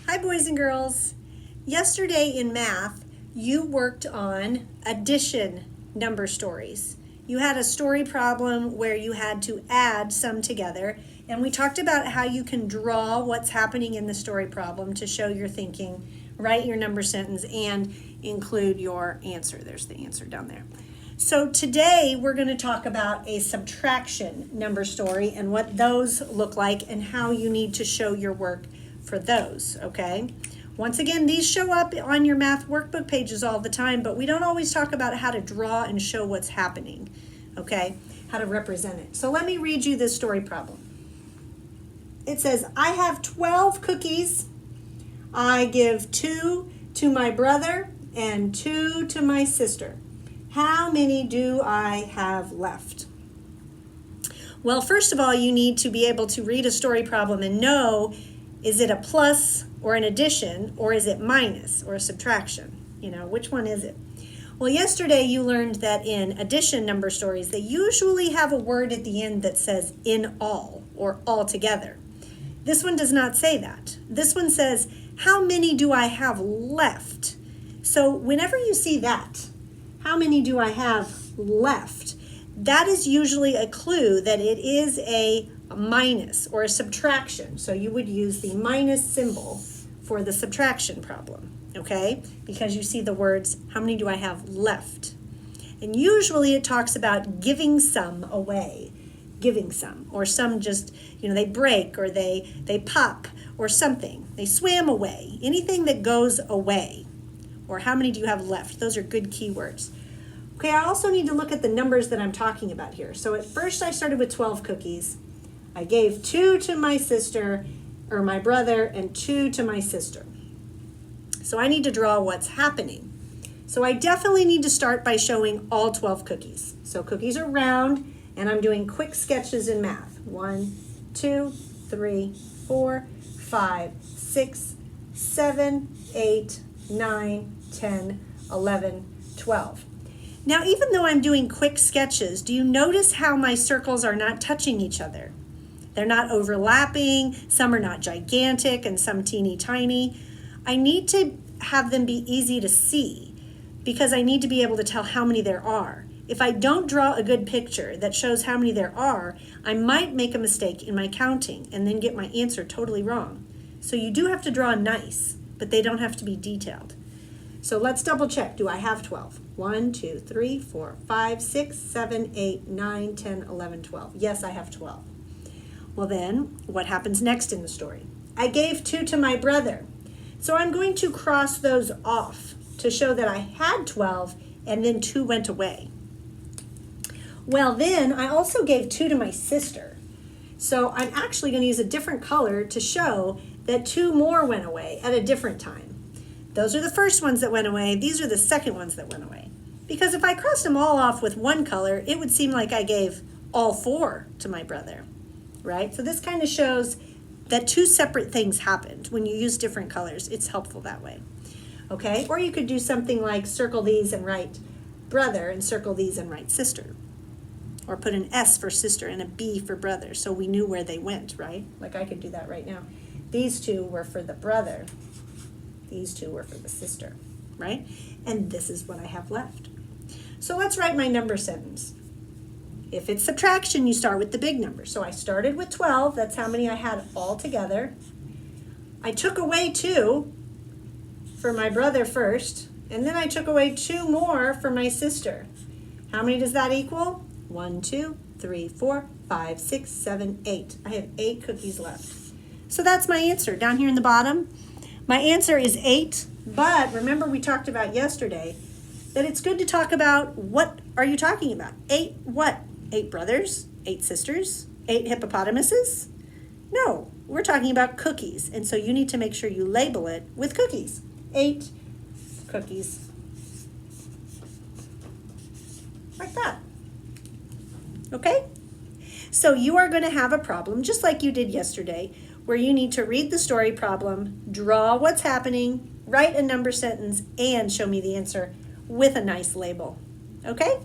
Hi, boys and girls. Yesterday in math, you worked on addition number stories. You had a story problem where you had to add some together, and we talked about how you can draw what's happening in the story problem to show your thinking, write your number sentence, and include your answer. There's the answer down there. So today we're going to talk about a subtraction number story and what those look like and how you need to show your work for those, okay? Once again, these show up on your math workbook pages all the time, but we don't always talk about how to draw and show what's happening, okay? How to represent it. So let me read you this story problem. It says, I have 12 cookies. I give 2 to my brother and 2 to my sister. How many do I have left? Well, first of all, you need to be able to read a story problem and know, is it a plus or an addition, or is it minus or a subtraction? You know, which one is it? Well, yesterday you learned that in addition number stories, they usually have a word at the end that says in all or all together. This one does not say that. This one says, how many do I have left? So whenever you see that, how many do I have left? That is usually a clue that it is a minus or a subtraction. So you would use the minus symbol for the subtraction problem, okay? Because you see the words, how many do I have left? And usually it talks about giving some away, giving some, or some just, they break or they pop or something. They swam away, anything that goes away. Or how many do you have left? Those are good keywords. Okay, I also need to look at the numbers that I'm talking about here. So at first I started with 12 cookies. I gave 2 to my sister, or my brother, and 2 to my sister. So I need to draw what's happening. So I definitely need to start by showing all 12 cookies. So cookies are round, and I'm doing quick sketches in math. 1, 2, 3, 4, 5, 6, 7, 8, 9, 10, 11, 12. Now, even though I'm doing quick sketches, do you notice how my circles are not touching each other? They're not overlapping, some are not gigantic and some teeny tiny. I need to have them be easy to see because I need to be able to tell how many there are. If I don't draw a good picture that shows how many there are, I might make a mistake in my counting and then get my answer totally wrong. So you do have to draw nice, but they don't have to be detailed. So let's double check. Do I have 12? 1, 2, 3, 4, 5, 6, 7, 8, 9, 10, 11, 12. Yes, I have 12. Well then, what happens next in the story? I gave 2 to my brother. So I'm going to cross those off to show that I had 12 and then 2 went away. Well then, I also gave 2 to my sister. So I'm actually going to use a different color to show that 2 more went away at a different time. Those are the first ones that went away. These are the second ones that went away. Because if I crossed them all off with one color, it would seem like I gave all 4 to my brother, right? So this kind of shows that 2 separate things happened. When you use different colors, it's helpful that way, okay? Or you could do something like circle these and write brother and circle these and write sister. Or put an S for sister and a B for brother so we knew where they went, right? Like I could do that right now. These 2 were for the brother. These 2 were for the sister, right? And this is what I have left. So let's write my number sentence. If it's subtraction, you start with the big number. So I started with 12. That's how many I had all together. I took away 2 for my brother first, and then I took away 2 more for my sister. How many does that equal? 1, 2, 3, 4, 5, 6, 7, 8. I have 8 cookies left. So that's my answer down here in the bottom. My answer is 8, but remember we talked about yesterday that it's good to talk about what are you talking about? 8 what? 8 brothers? 8 sisters? 8 hippopotamuses? No, we're talking about cookies, and so you need to make sure you label it with cookies. 8 cookies. Like that. Okay? So you are going to have a problem, just like you did yesterday, where you need to read the story problem, draw what's happening, write a number sentence, and show me the answer with a nice label. Okay?